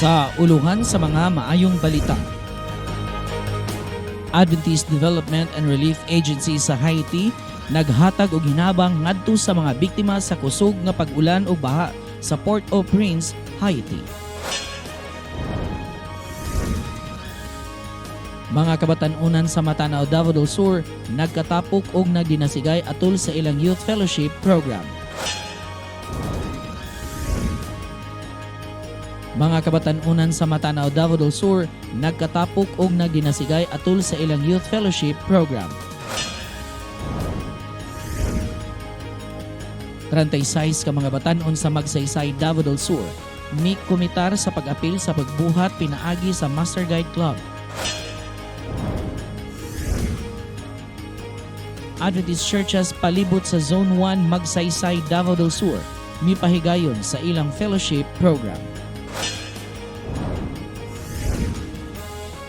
Sa uluhan sa mga maayong balita, Adventist Development and Relief Agency sa Haiti naghatag og hinabang ngadto sa mga biktima sa kusog nga pag-ulan ug baha sa Port-au-Prince, Haiti. Mga kabatan-unan sa Matanao, Davao del Sur nagkatapok og nagdinasigay atol sa ilang Youth Fellowship Program. Mga kabatan-unan sa Matanao, Davao del Sur nagkatapok og nagdinasigay atol sa ilang Youth Fellowship Program. 36 ka mga batan-on sa Magsaysay, Davao del Sur ni kumitar sa pag-apil sa pagbuhat pinaagi sa Master Guide Club. Adventist Churches palibot sa Zone 1 Magsaysay, Davao del Sur mipahigayon sa ilang fellowship program.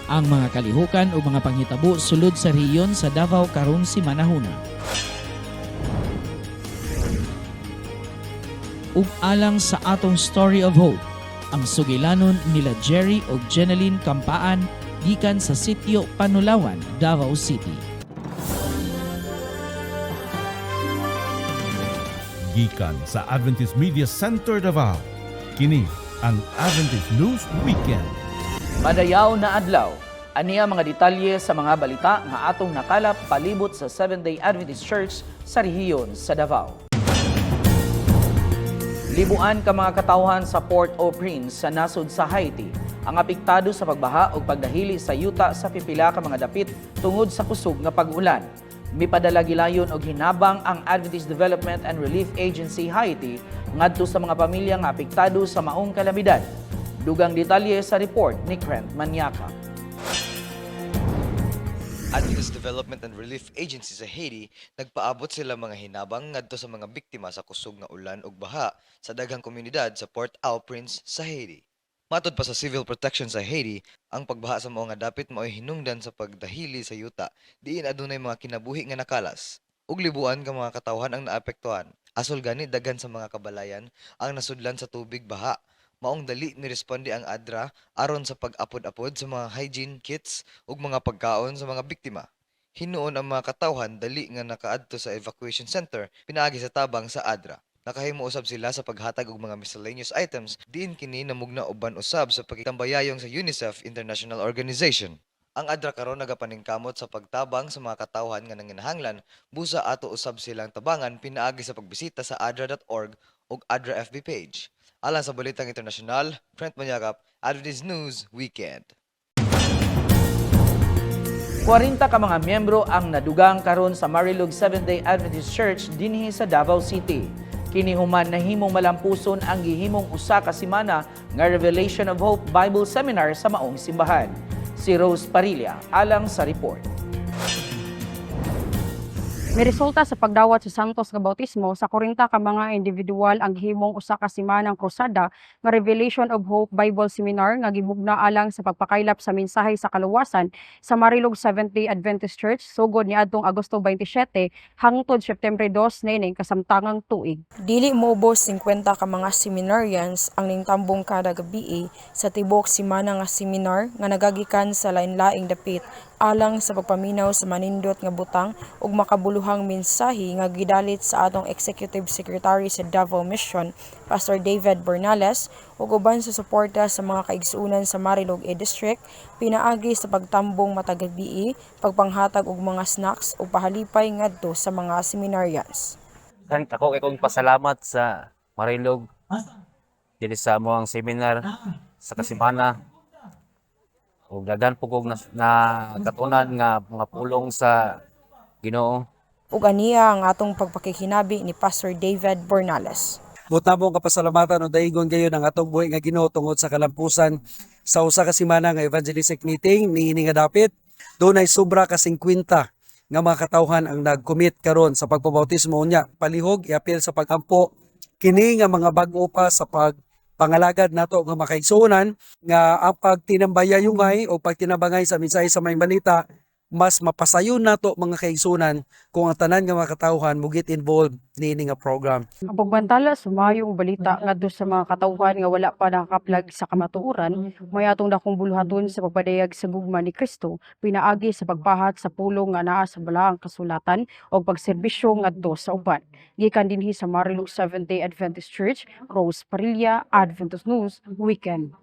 Ang mga kalihukan o mga panghitabo sulod sa rehiyon sa Davao karon si manahuna. Ug alang sa atong story of hope, ang sugilanon nila Jerry ug Jeneline Kampaan gikan sa sitio Panulawan, Davao City. Gikan sa Adventist Media Center Davao, kini ang Adventist News Weekend. Madayaw na adlaw, aniya mga detalye sa mga balita nga atong nakalap palibot sa Seventh-day Adventist Church sa rehiyon sa Davao. Libuan ka mga katawhan sa Port-au-Prince sa nasod sa Haiti ang apektado sa pagbaha o pagdahili sa yuta sa pipila ka mga dapit tungod sa kusog nga pag-ulan. Mipadala gilayon og hinabang ang Adventist Development and Relief Agency Haiti ngadto sa mga pamilya nga apektado sa maong kalamidad. Dugang detalye sa report ni Krent Maniaca. Adventist Development and Relief Agency sa Haiti nagpaabot sila mga hinabang ngadto sa mga biktima sa kusog nga ulan ug baha sa daghang komunidad sa Port-au-Prince sa Haiti. Matod pa sa Civil Protection sa Haiti, ang pagbaha sa mga dapit mao'y hinungdan sa pagdahili sa yuta diin adunay mga kinabuhi nga nakalas. Ug libuan ka mga katawhan ang naapektuhan. Asol gani daghan sa mga kabalayan ang nasudlan sa tubig baha. Maong dali miresponde ang ADRA aron sa pag-apod-apod sa mga hygiene kits ug mga pagkaon sa mga biktima. Hinuon ang mga katawhan dali nga nakaadto sa evacuation center pinaagi sa tabang sa ADRA. Nakahimo usab sila sa paghatag og mga miscellaneous items diin kini namugna uban usab sa pagtambayayong sa UNICEF International Organization. Ang ADRA karon nagapaningkamot sa pagtabang sa mga katawhan nga nanginahanglan busa ato usab silang tabangan pinaagi sa pagbisita sa adra.org ug ADRA FB page. Alang sa Balitang Internasyonal, Krent Maniaca, Adventist News Weekend. 40 ka mga miyembro ang nadugang karon sa Marilog Seventh-day Adventist Church dinhi sa Davao City. Kini human nahimong malampuson ang gihimong usa ka semana nga Revelation of Hope Bible Seminar sa maong simbahan. Si Rose Parilla alang sa report. May resulta sa pagdawat sa Santos nga bautismo sa 40 ka mga individual ang gihimong usa ka semanang krusada nga Revelation of Hope Bible Seminar nga gihugna alang sa pagpakaylap sa mensahe sa kaluwasan sa Marilog Seventh-day Adventist Church sugod niadtong Agosto 27 hangtod September 2 nining kasamtangang tuig. Dili moubos 50 ka mga seminarians ang ningtambong kada gabi sa tibok semana nga seminar nga nagagikan sa lain-laing dapit alang sa pagpaminaw sa manindot nga butang ug makabuluhang mensahe nga gidalit sa atong Executive Secretary sa Davao Mission, Pastor David Bernales, ug uban sa suporta sa mga kaigsuonan sa Marilog E-District, pinaagi sa pagtambong matagabi, pagpanghatag og mga snacks ug pahalipay ngadto sa mga seminarians. Ako kay kong pasalamat sa Marilog dili sa among seminar sa kasimana. O daghan po kong na katunan nga mga pulong sa Ginoo. Ug aniya ang atong pagpakikinabi ni Pastor David Bernales. Mutabong kapasalamatan o daigon kayo ng atong buhi nga Ginoo tungod sa kalampusan sa usa ka semana nga evangelistic meeting niini nga dapit. Dunay sobra ka 50 nga mga katawhan ang nag-commit karon sa pagpabautismo unya. Palihog iapil sa pagampo kini nga mga bag-o pa sa pangalagad nato nga makaigsuonan nga ang pagtinambaya yungay o pagtinabangay sa mensahe sa may balita mas mapasayon nato mga kaigsunan kung ang tanan nga mga katawhan mo get involved niini nga program. Ang pagbantala sumayong balita ngadto sa mga katawhan nga wala pa nakakaplag sa kamatuoran, may atong dakong buluhaton sa pagpadayag sa gugma ni Kristo, pinaagi sa pagpahat sa pulong nga naa sa balaang kasulatan o pagserbisyo ngadto sa uban. Gikan dinhi sa Marilog Seventh-day Adventist Church, Rose Parilla, Adventist News Weekend.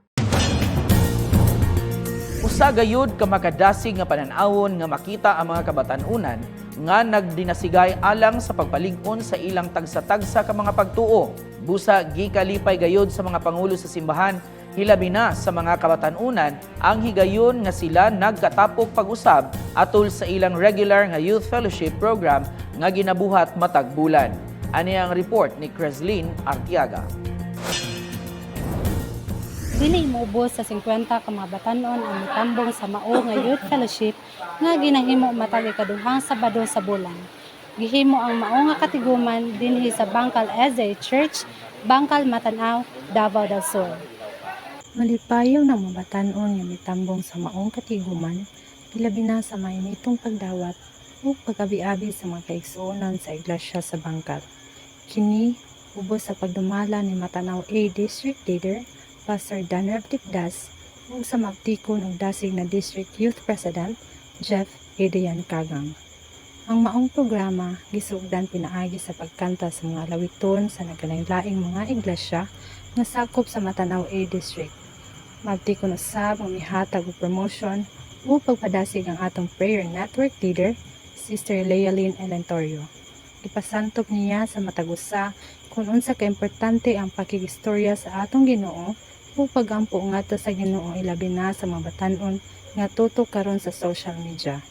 Usa gayud ka makadasig nga panan-awon nga makita ang mga kabatanunan nga nagdinasigay alang sa pagpalig-on sa ilang tagsa-tagsa ka mga pagtuo. Busa gikalipay gayud sa mga pangulo sa simbahan, hilabi na sa mga kabatanunan ang higayon nga sila nagkatapok pag-usab atol sa ilang regular nga youth fellowship program nga ginabuhat matag bulan. Ani ang report ni Creslin Artiaga. Dili moubos sa 50 ka mga batanon ang mitambong sa mao nga youth fellowship nga ginahimo matag ikaduhang Sabado sa bulan. Gihimo ang mao nga katiguman dinhi sa Bangkal SDA Church, Bangkal Matanaw, Davao del Sur. Malipayong ng mga batanon nga mitambong sa maong katiguman, ilabi na sa mainitong pagdawat o pag-abi-abi sa mga kaigsuonan sa iglesia sa Bangkal. Kini ubos sa pagdumala ni Matanaw A District Leader Pastor Danrab Tipdas ug sa mabtikon og dasig na District Youth President Jeff Edian Kagang. Ang maong programa gisugdan pinaagi sa pagkanta sa mga lawiton sa nagkalain-laing mga iglesia nga sakop sa Matanaw A District. Mabtikon usab ang mihatag og promotion o pagpadasig ang atong prayer network leader Sister Lealyn Elentorio. Ipasantop niya sa matag-usa kung unsa ka importante ang pakigistorya sa atong Ginoo o pagampo ngadto sa Ginoo ilabi na sa mga batan-on nga tutok karon sa social media.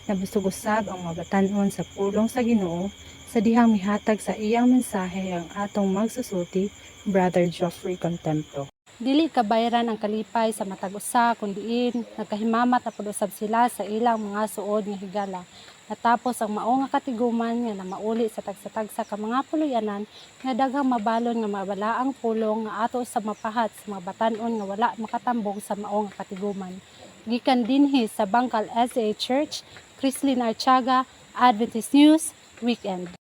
Nabusog usab ang mga batan-on sa pulong sa Ginoo sa dihang mihatag sa iyang mensahe ang atong magsusulti, Brother Geoffrey Contemplo. Dili kabayaran ang kalipay sa matag-usa kundiin nagkahimamat na pag-usab sila sa ilang mga suod nga higala. Natapos ang mao nga katiguman nga namauli sa tagsa-tagsa ka mga puloy-anan nga daghang mabalon nga mabalaang pulong nga ato sa mapahat sa mga batan-on nga wala makatambong sa mao nga katiguman. Gikan dinhi sa Bangkal SDA Church, Creslin Artiaga, Adventist News Weekend.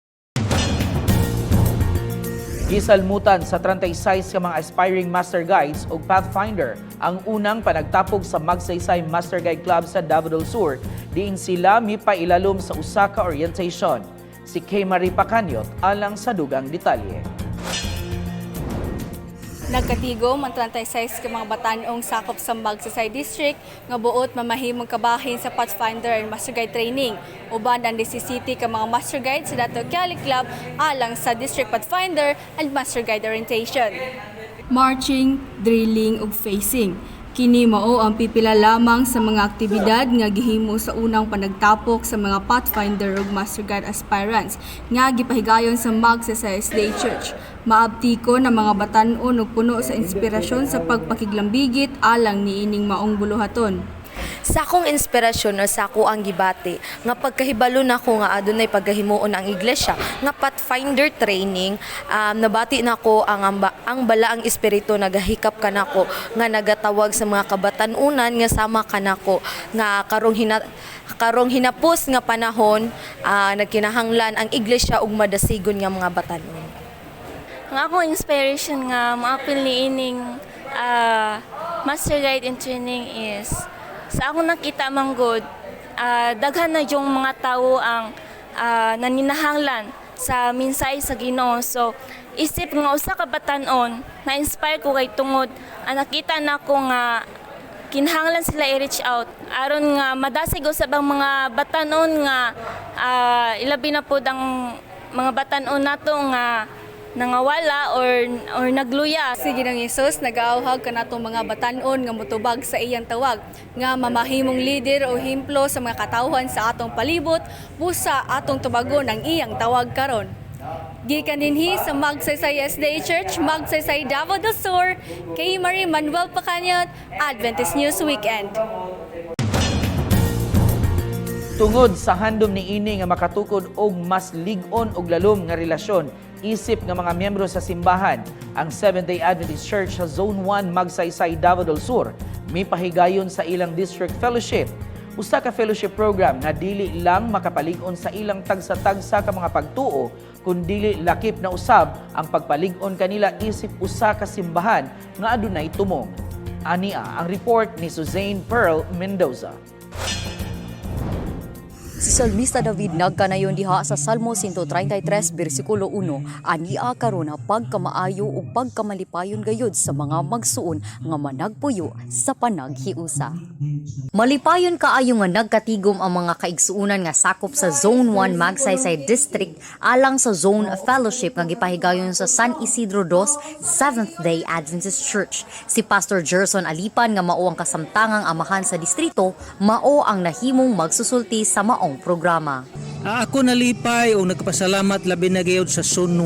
Gisalmutan sa 36 ka mga aspiring Master Guides o Pathfinder ang unang panagtapog sa Magsaysay Master Guide Club sa Davao del Sur, diin sila mipailalom sa usa ka orientation. Si Kay Marie Pacanyot alang sa dugang detalye. Nagkatigo man 36 ka mga batanong sakop sa Magsaysay District nga buot mamahimong kabahin sa Pathfinder and Master Guide training. Uban ang 17 ka mga Master Guide sa Dato Cali Club alang sa District Pathfinder and Master Guide orientation. Marching, drilling ug facing. Kini mao ang pipila lamang sa mga aktibidad nga gihimo sa unang panagtapok sa mga Pathfinder ug Master Guide aspirants nga gipahigayon sa Magsaysay SDA Church. Maabtiko na mga batan-on ug puno sa inspirasyon sa pagpakiglambigit alang niining maong buluhaton. Sa akong inspirasyon o sa ako ang gibati nga pagkahibalo nako nga adunay paggahimuon ang iglesia nga Pathfinder training, nabati nako ang balaang espiritu nagahikap kanako nga nagatawag sa mga kabatan-unan nga sama kanako nga karong hinapos nga panahon nagkinahanglan ang iglesia og madasigon nga mga batan-on. Ang akong inspiration nga maapil ni ining Master Guide in training is sa akong nakita manggod, daghan na yung mga tao ang naninahanglan sa minsay sa Ginoo. So, isip nga usa ka batan-on, na-inspire ko kay tungod, nakita na ko nga kinahanglan sila i-reach out. Aron nga madasig usab ang mga batan-on nga ilabi na pod ang mga batan-on nato nga nangawala or nagluya. Sige ng Hesus, nag-aawhag ka na itong mga batan-on nga mutubag sa iyang tawag, nga mamahimong leader o himplo sa mga katawhan sa atong palibot, busa atong tubagon ang iyang tawag karon. Gikan dinhi sa Magsaysay SDA Church, Magsaysay Davao del Sur, kay Marie Manuel Pacanyot, Adventist News Weekend. Tungod sa handom ni ini nga makatukod og mas lig-on og lalom nga relasyon isip nga mga miyembro sa simbahan, ang Seventh-day Adventist Church sa Zone 1 Magsaysay Davao del Sur mipahigayon sa ilang district fellowship. Usa ka fellowship program nga dili lang makapalig-on sa ilang tagsa-tagsa ka mga pagtuo, kundi lakip na usab ang pagpalig-on kanila isip usa ka simbahan nga adunay tumong. Ania ang report ni Suzanne Pearl Mendoza. Si Salmista David nagkanayon diha sa Salmo 133 bersikulo 1, ania karon na pagkamaayo ug pagkamalipayon gayud sa mga magsuon nga managpuyo sa panaghiusa. Malipayon kaayo nga nagkatigom ang mga kaigsuonan nga sakop sa Zone 1 Magsaysay District alang sa Zone Fellowship nga gipahigayon sa San Isidro II Seventh-day Adventist Church. Si Pastor Gerson Alipan nga mao ang kasamtangang amahan sa distrito, mao ang nahimong magsusulti sa maong programa. Ako nalipay o nagpasalamat labi na gayud sa Zone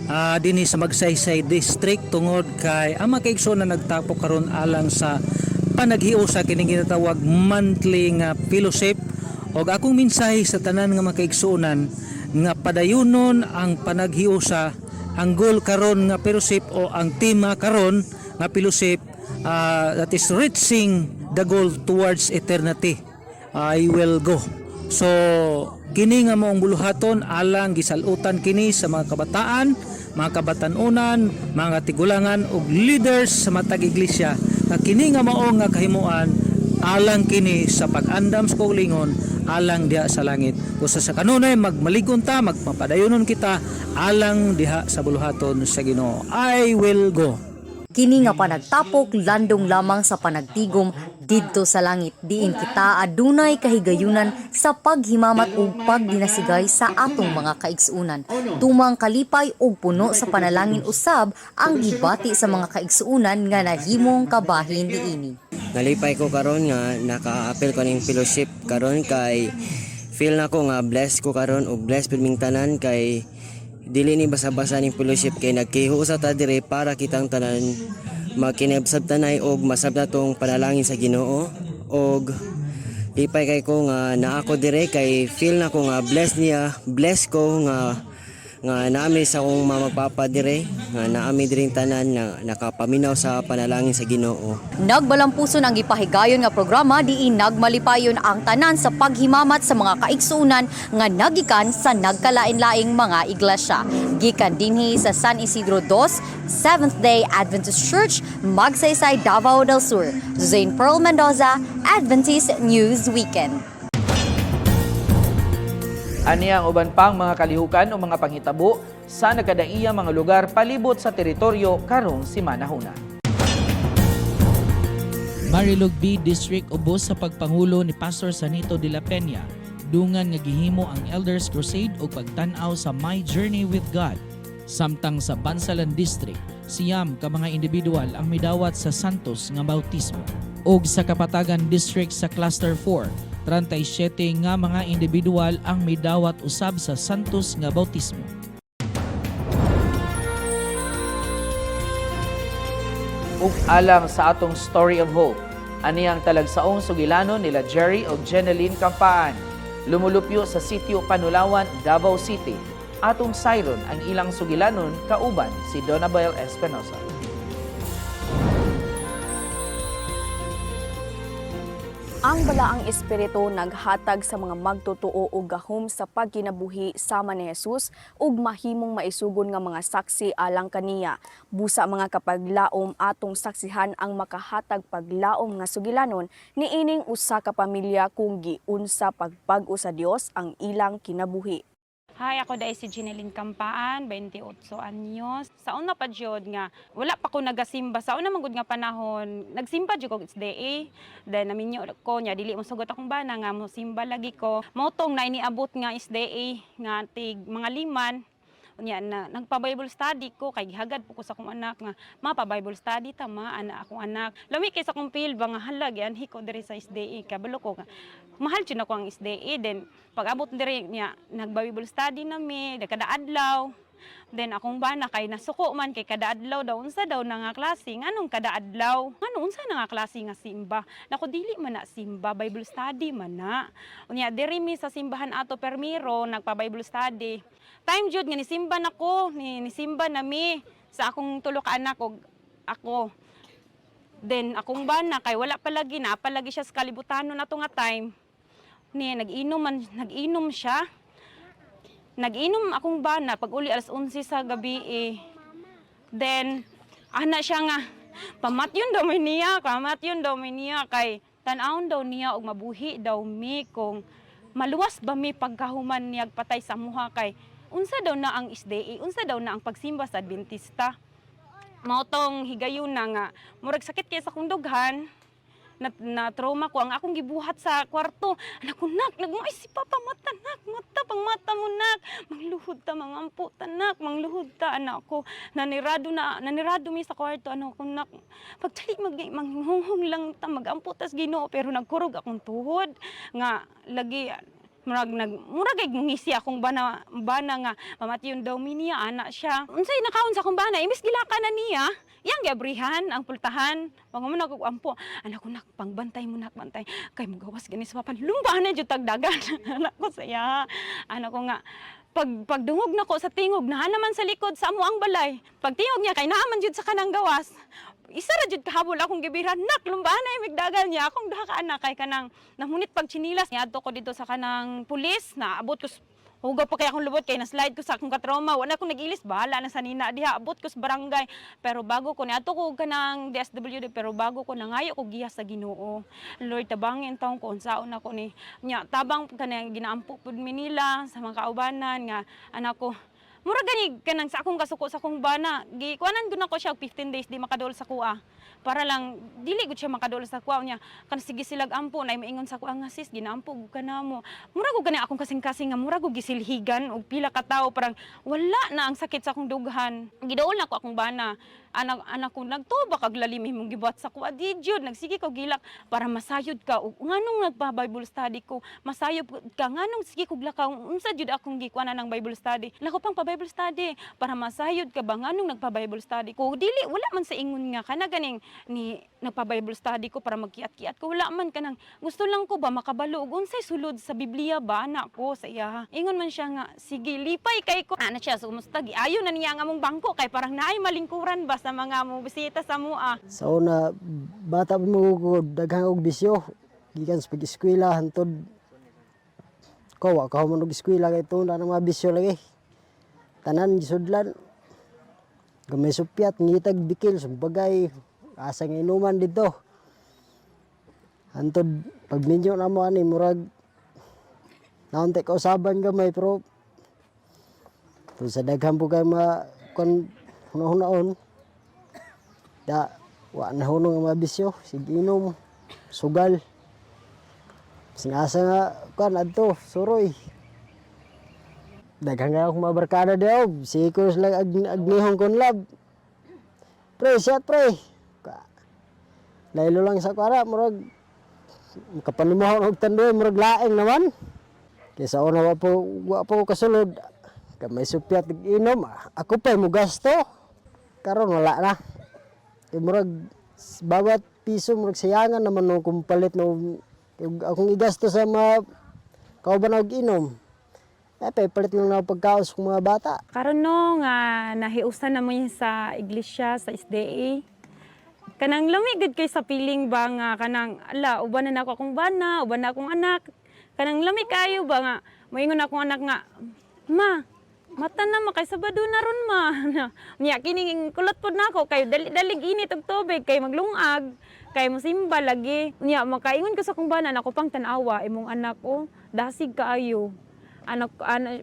1 dinhi sa Magsaysay District tungod kay ang mga kaigsuonan na nagtapo karon alang sa panaghiusa kining ginatawag monthly nga fellowship. Og akong mensahe sa tanan nga mga kaigsuonan nga padayunon ang panaghiusa. Ang goal karon nga fellowship o ang tema karon nga fellowship that is reaching the goal towards eternity. I will go. So kini nga maong buluhaton alang gisalutan kini sa mga kabataan, mga kabatanunan, mga tigulangan ug leaders sa matag iglesia. Kini nga mao nga kahimuan alang kini sa pag-andam sa kaugalingon alang diha sa langit. Kusa sa kanunay magmaligon ta, magpapadayonon kita alang diha sa buluhaton sa Ginoo. I will go. Kini nga panagtapok landong lamang sa panagtigom didto sa langit diin kita adunay kahigayunan sa paghimamat ug pagdinasigay sa atong mga kaigsuonan. Tumang kalipay ug puno sa panalangin usab ang gibati sa mga kaigsuonan nga nahimong kabahin niini. Nalipay ko karon nga naka-apil ko ning fellowship karon kay feel nako nga blessed ko karon ug blessed pud ming tanan kay dili ni basa-basa ning fellowship kay nagkihusa ta dire para kitang tanan makinabsab tanay og masabta tong panalangin sa Ginoo og lipay kay ko nga naa ko dire kay feel nako nga bless ko nga naami sa akong mama papa dire nga naami diring tanan na nakapaminaw sa panalangin sa Ginoo. Nagbalampuson ang gipahigayon nga programa diin nagmalipayon ang tanan sa paghimamat sa mga kaigsuonan nga nagikan sa nagkalain-laing mga iglesia. Gikan dinhi sa San Isidro II Seventh-day Adventist Church, Magsaysay, Davao del Sur. Suzanne Pearl Mendoza, Adventist News Weekend. Ani ang uban pang mga kalihukan o mga panghitabo sa nagkadaiya mga lugar palibot sa teritoryo karong simanahuna. Marilog B District ubos sa pagpangulo ni Pastor Sanito de la Peña, dungan nga gihimo ang Elders Crusade o pagtan-aw sa My Journey with God. Samtang sa Bansalan District, siyam ka mga individual ang midawat sa Santos nga bautismo. Og sa Kapatagan District sa Cluster 4, 37 nga mga individual ang midawat usab sa Santos nga bautismo. Ug alang sa atong Story of Hope, ani ang talagsaong sugilanon nila Jerry ug Jeneline Campaan. Lumulupyo sa sitio Panulawan, Davao City. Atong sayron ang ilang sugilanon kauban si Donabel Espinosa. Ang balaang espiritu naghatag sa mga magtotoo og gahom sa pagkinabuhi sama ni Jesus ug mahimong maisugon nga mga saksi alang kaniya. Busa mga kapaglaom atong saksihan ang makahatag paglaom nga sugilanon niining usa ka pamilya kung giunsa pagpag-o sa Dios ang ilang kinabuhi. Hi, ako dai si Jeneline Campaan, 28 anyos. Sa una pa jud nga wala pa ko nagasimba sa una magud nga panahon. Nagsimba jud ko SDA. Then naminyo ko nya dili mo sugot akong bana nga mo simba lagi ko. Motong na iniabot nga SDA nga tig mga liman. Unya na nagpa-Bible study ko kay gihagad po ko sa akong anak nga mapa-Bible study ta ma ana akong anak. Lami kay sa akong feel ba nga halag yan hiko diri sa SDA kabalo ko nga mahal jud ako ang SDA then pag abot diri niya nag-Bible study nami kada adlaw. Then akong bana kay nasuko man kay kada adlaw daw unsa daw na nga klase nganong kada adlaw unsa na nga klase nga simba nako dili man na simba Bible study man na unya diri mi sa simbahan ato permiro nagpa Bible study time jud nga nisimba nako nisimba nami sa akong tulo ka anak og ako Then akong bana kay wala palagi na palagi siya sa kalibutanon nato nga time. Ni nag-inom siya. Nag-inom akong bana pag uli alas 11 sa gabi eh. Then ana siya nga pamatyon daw niya kay tan-awon daw niya og mabuhi daw mi kung maluwas ba mi pagkahuman niya patay sa muha kay unsa daw na ang SDA, unsa daw na ang pagsimba sa Adventista. Mao tong higayon na nga murag sakit kay sa kong dughan na trauma ko ang akong gibuhat sa kwarto. Anak ko nak, nagmay si papa mata nak, pang mata mo nak. Mangluhod ta mangampo ta nak, mangluhod ta anak ko. Nanirado mi sa kwarto ano ko nak. Pagtali manghunghong lang ta magampo tas Ginoo pero nagkurog akong tuhod nga lagi murag ay ngisi akong bana nga mamatyon daw mi niya anak siya. Unsay nakaon sa akong bana imbis gilaka na niya. Yang gabrihan ang pultahan. Pangaman ako ampo. Anak ko nak pangbantay mo nak bantay. Kay magawas gani sa papan. Lumbahan na jud tagdagan. Anak ko saya. Anak ko nga pagdungog na ko sa tingog na naman sa likod sa amo ang balay. Pagtingog niya kay naaman jud sa kanang gawas. Isa ra jud kahabol akong gibiran nak lumbahan na imigdagan niya akong duha ka anak kay kanang namunit pag chinilas niadto ko dito sa kanang pulis na abot ko hugaw pa kay akong lubot kay na-slide ko sa akong katrauma. Wala akong nag-ilis, bahala na sa nina diha. Abot ko sa barangay. Pero bago ko, niato ko ka ng DSWD, pero bago ko, nangayo ko giya sa Ginoo. Lord, tabangin taong ko, unsaon ako ni. Nya, tabang ka na ginaampo po nila sa mga kaubanan nga, anak ko, mura gani kanang sa akong kasuko sa akong bana. Gikuanan ko na ko siya 15 days di makadol sa kuha. Para lang dili gud siya makadol sa kuha niya. Kan sige silag ampo na maingon sa kuha nga sis ginaampo gud kanamo. Mura gud gani akong kasing-kasing nga mura gud gisilhigan og pila ka tawo parang wala na ang sakit sa akong dughan. Gidaol na ko akong bana. Anak ko nagtuba kag lalim imong gibuhat sa kuha di jud nagsige ko gilak para masayod ka ug nganong nagpa-Bible study ko. Masayod ka nganong sige ko glakaw unsa jud akong gikuanan ng Bible study. Lako pang Bible study para masayod ka ba nganong nagpa-Bible study ko dili wala man sa ingon nga kana ganing ni nagpa-Bible study ko para magkiat-kiat ko wala man kanang gusto lang ko ba makabalo ug unsay sulod sa Biblia ba anak ko sa iya ingon man siya nga sige lipay kay ko ana siya so kumusta giayo na niya nga mong bangko kay parang naay malingkuran ba sa mga mo bisita sa mua sa una bata pa mo ko daghang og bisyo gikan sa pag-eskwela hantod ko wa ka mo nag-eskwela kay tunda ng mga bisyo lagi tanan gisudlan gamay supyat ngitag bikil sumbagay asang inuman dito hantod pagminyo na mo ani murag naunti ka usaban gamay pero sa daghang po kay mga kon hunahon da wa na hunong mga bisyo sige inom sugal sinasa nga kan adto suroy daghang nga akong mga barkada daw sikos lang agnihong kon lab pre siya pre laylo lang sa kwara murag kapanimahon og tandoy murag laeng naman kaysa una wa po kasulod kamay supyat inom ako pa mo gasto karon wala na murag bawat piso murag sayangan naman no kung palit no akong igasto sa mga kauban og inom palit lang na pagkaos ng mga bata karon no nga nahiusan na mo sa iglesia sa SDA kanang lamig gud kay sa piling ba nga kanang ala uban na ako akong bana uban na akong anak kanang lamig kayo ba nga moingon akong anak nga ma mata na makay Sabado na ron ma. Nya kining kulot pod nako kay dalig init og tubig kay maglungag kay mosimba lagi. Nya makaingon ko sa kong bana nako pang tan-awa imong anak ko dasig kaayo. Anak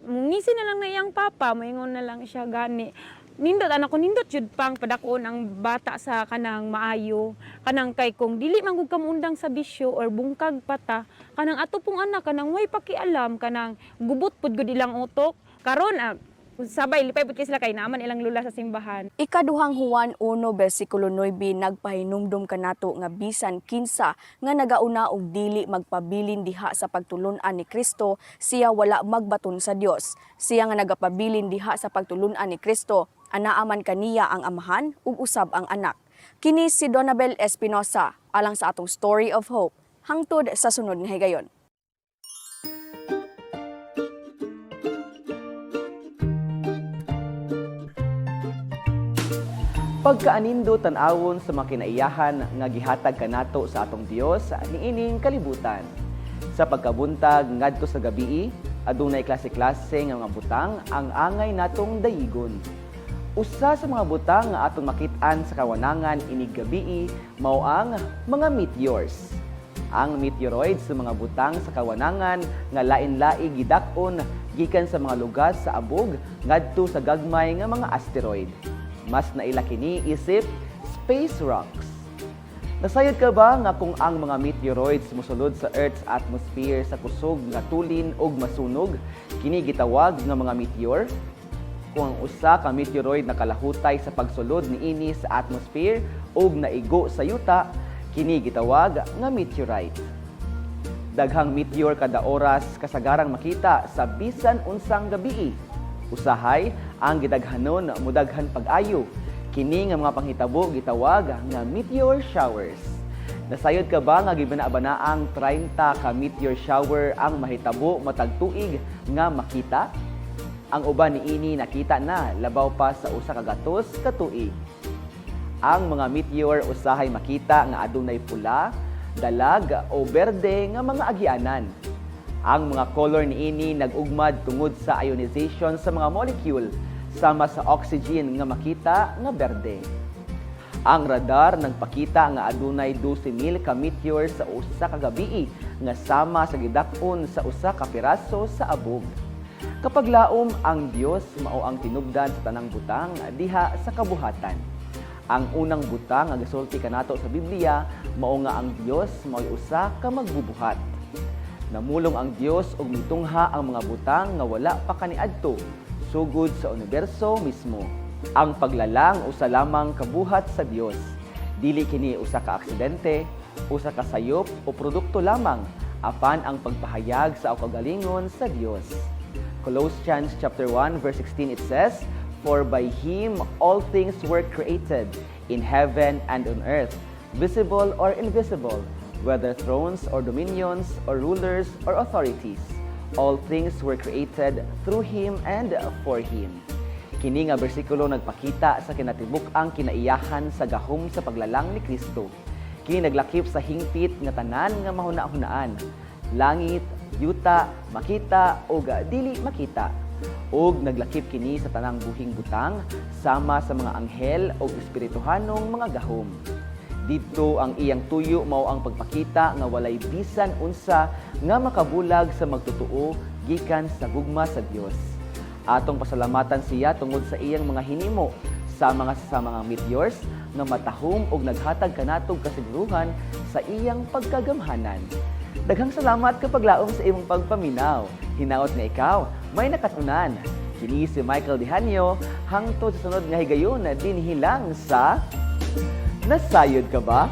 mungisi na lang na iyang papa moingon na lang siya gani. Nindot anak ko nindot jud pang padakon ang bata sa kanang maayo kanang kay kung dili man gud kamundang sa bisyo or bungkag pata kanang ato pong anak kanang way pakialam kanang gubot pud gud ilang utok karon sabay lipay pud kay sila kay naaman ilang lula sa simbahan. Ikaduhang Juan 1 bersikulo 9 nagpahinumdom kanato nga bisan kinsa nga nagauna og dili magpabilin diha sa pagtulun-an ni Kristo siya wala magbaton sa Dios. Siya nga nagapabilin diha sa pagtulun-an ni Kristo anaaman kaniya ang amahan ug usab ang anak. Kini si Donabel Espinosa alang sa atong Story of Hope hangtod sa sunod nga higayon. Pagkaanindo tan-awon sa mga kinaiyahan nga gihatag kanato sa atong Dios niining kalibutan. Sa pagkabuntag ngadto sa gabii, adunay klase-klase nga mga butang ang angay natong dayigon. Usa sa mga butang nga atong makit-an sa kawanangan inig gabii mao ang mga meteors. Ang meteoroids sa mga butang sa kawanangan nga lain-laing gidak-on gikan sa mga lugar sa abog ngadto sa gagmay nga mga asteroid. Mas naila kini isip space rocks. Nasayod ka ba nga kung ang mga meteoroids mosulod sa Earth's atmosphere sa kusog nga tulin ug masunog, kini gitawag nga mga meteor? Kung ang usa ka meteoroid nakalahutay sa pagsulod niini sa atmosphere ug naigo sa yuta, kini gitawag nga meteorite. Daghang meteor kada oras kasagarang makita sa bisan unsang gabii. Usahay ang gidaghanon mudaghan pag-ayo. Kini nga mga panghitabo gitawag nga meteor showers. Nasayod ka ba nga gibana-banaang 30 ka meteor shower ang mahitabo matag tuig nga makita? Ang uban niini nakita na labaw pa sa usa ka gatos ka tuig. Ang mga meteor usahay makita nga adunay pula, dalag o berde nga mga agianan. Ang mga color niini nag-ugmad tungod sa ionization sa mga molecule sama sa oxygen nga makita nga berde. Ang radar nagpakita nga adunay 12,000 ka meteor sa usa ka gabii nga sama sa gidak-on sa usa ka piraso sa abog. Kapag laom ang Dios mao ang tinubdan sa tanang butang diha sa kabuhatan. Ang unang butang nga gisulti kanato sa Biblia mao nga ang Dios mao'y usa ka magbubuhat. Namulong ang Dios og mitungha ang mga butang nga wala pa kaniadto sugod sa universo mismo. Ang paglalang usa lamang kabuhat sa Dios. Dili kini usa ka aksidente, usa ka sayop o produkto lamang apan ang pagpahayag sa kagalingon sa Dios. Colossians chapter 1 verse 16 it says, "For by him all things were created in heaven and on earth, visible or invisible, whether thrones or dominions or rulers or authorities. All things were created through him and for him." Kini nga bersikulo nagpakita sa kinatibuk-ang kinaiyahan sa gahom sa paglalang ni Kristo. Kini naglakip sa hingpit nga tanan nga mahuna-hunaan. Langit, yuta, makita o dili makita. Og naglakip kini sa tanang buhing butang sama sa mga anghel o espirituhanong mga gahom. Dito ang iyang tuyo mao ang pagpakita nga walay bisan unsa nga makabulag sa magtutuo gikan sa gugma sa Dios. Atong pasalamatan siya tungod sa iyang mga hinimo sa mga meteors nga matahom og naghatag kanatog kasiguruhan sa iyang pagkagamhanan. Daghang salamat kapag laom sa imong pagpaminaw. Hinaot nga ikaw may nakatunan. Kini si Michael Dihanyo hangtod sa sunod nga higayon na dinhilang sa Nasayod ka ba?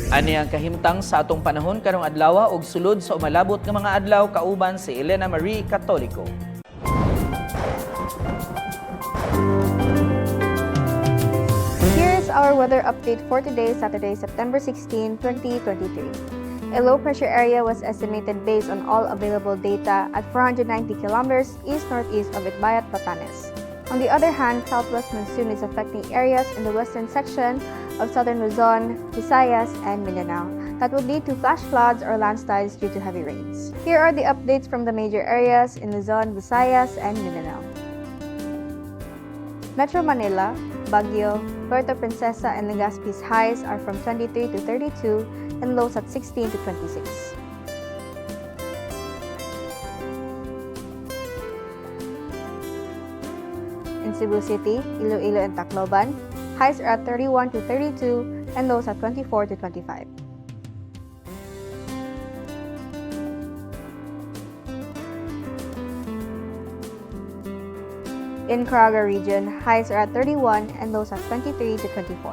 Ani ang kahimtang sa atong panahon karong adlaw ug sulod sa umalabot nga mga adlaw kauban si Elena Marie Catolico. Here is our weather update for today, Saturday, September 16, 2023. A low pressure area was estimated based on all available data at 490 kilometers east-northeast of Itbayat, Batanes. On the other hand, southwest monsoon is affecting areas in the western section of southern Luzon, Visayas, and Mindanao that would lead to flash floods or landslides due to heavy rains. Here are the updates from the major areas in Luzon, Visayas, and Mindanao. Metro Manila, Baguio, Puerto Princesa, and Legazpi's highs are from 23 to 32 and lows at 16 to 26. In Cebu City, Iloilo, and Tacloban, highs are at 31 to 32 and lows at 24 to 25. In Caraga region, highs are at 31 and lows at 23 to 24.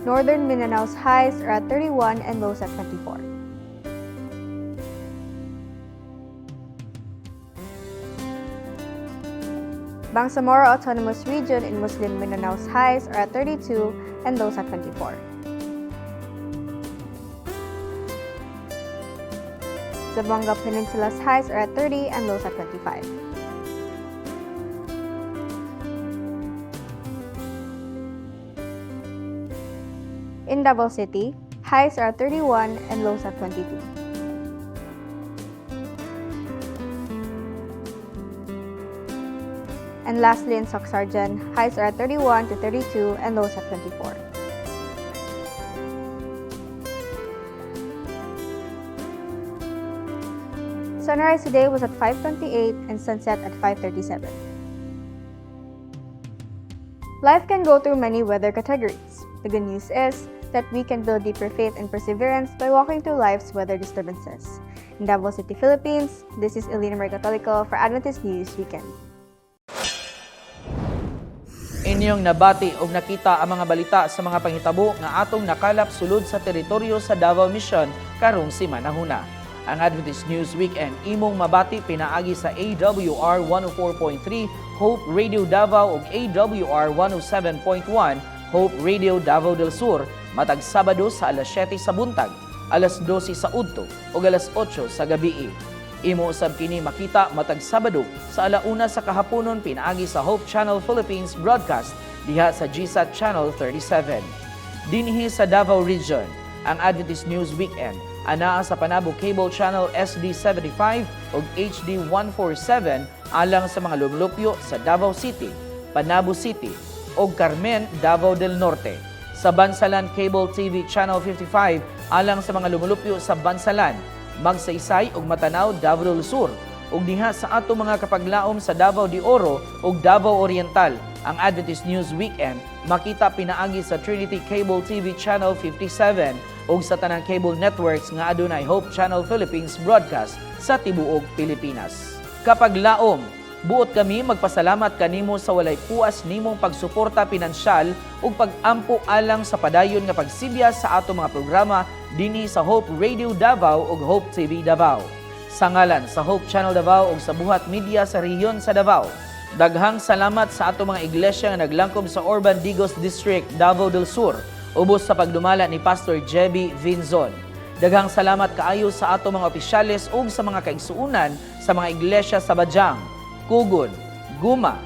Northern Mindanao's highs are at 31 and lows at 24. Bangsamoro Autonomous Region in Muslim Mindanao's highs are at 32 and lows at 24. Zamboanga Peninsula's highs are at 30 and lows at 25. In Davao City, highs are at 31 and lows at 22. And lastly, in Soxargen, highs are at 31 to 32 and lows at 24. Sunrise today was at 5:28 and sunset at 5:37. Life can go through many weather categories. The good news is that we can build deeper faith and perseverance by walking through life's weather disturbances. In Davao City, Philippines, this is Elena Mercatolico for Adventist News Weekend. Inyong nabati o nakita ang mga balita sa mga panghitabo nga atong nakalap sulod sa teritoryo sa Davao Mission karong simanahuna. Ang Adventist News Weekend imong mabati pinaagi sa AWR 104.3 Hope Radio Davao ug AWR 107.1 Hope Radio Davao del Sur matag Sabado sa alas 7 sa buntag, alas 12 sa udto ug alas 8 sa gabii. Imo usab kini makita matag Sabado sa alauna sa kahaponon pinaagi sa Hope Channel Philippines broadcast diha sa GSAT Channel 37. Dinhi sa Davao Region, ang Adventist News Weekend anaa sa Panabo Cable Channel SD75 ug HD 147 alang sa mga lumulupyo sa Davao City, Panabo City ug Carmen, Davao del Norte. Sa Bansalan Cable TV Channel 55 alang sa mga lumulupyo sa Bansalan, Magsaysay ug Matanaw, Davao del Sur ug diha sa ato mga kapaglaom sa Davao de Oro ug Davao Oriental. Ang Adventist News Weekend makita pinaagi sa Trinity Cable TV Channel 57 ug sa tanang cable networks nga adunay Hope Channel Philippines broadcast sa tibuok Pilipinas. Kapag laom, buot kami magpasalamat kanimo sa walay puas nimong pagsuporta pinansyal ug pag-ampo alang sa padayon nga pagsibya sa ato mga programa dinhi sa Hope Radio Davao ug Hope TV Davao. Sa ngalan sa Hope Channel Davao ug sa buhat media sa rehiyon sa Davao, daghang salamat sa ato mga iglesia nga naglangkob sa Orban Digos District, Davao del Sur, ubos sa pagdumala ni Pastor Jebby Vinzon. Daghang salamat kaayo sa ato mga opisyales ug sa mga kaigsuunan sa mga iglesia sa Bajang, Kugon, Guma,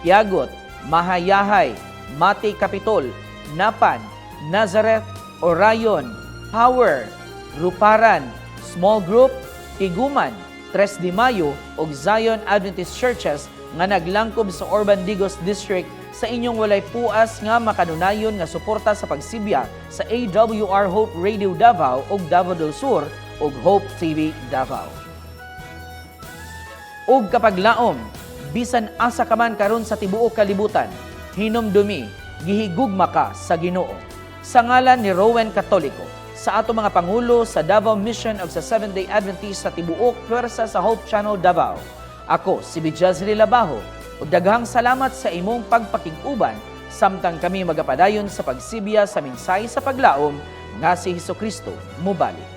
Yagot, Mahayahay, Mati Capitol, Napan, Nazareth, Orayon, Power, Ruparan, Small Group, Tiguman, 3 de Mayo ug Zion Adventist Churches nga naglangkob sa Orban Digos District sa inyong walay puas nga makanunayon nga suporta sa pagsibya sa AWR Hope Radio Davao ug Davao del Sur ug Hope TV Davao. Ug kapag laom, bisan asa ka man karon sa tibuok kalibutan, hinumdumi, gihigugma ka sa Ginoo. Sa ngalan ni Rowan Katoliko, sa ato mga pangulo sa Davao Mission of sa Seventh-day Adventist sa tibuok pwersa sa Hope Channel Davao, ako si Bijazri Labaho, ug daghang salamat sa imong pagpakig-uban samtang kami magapadayon sa pagsibya sa minsay sa paglaom nga si Hesukristo mubalik.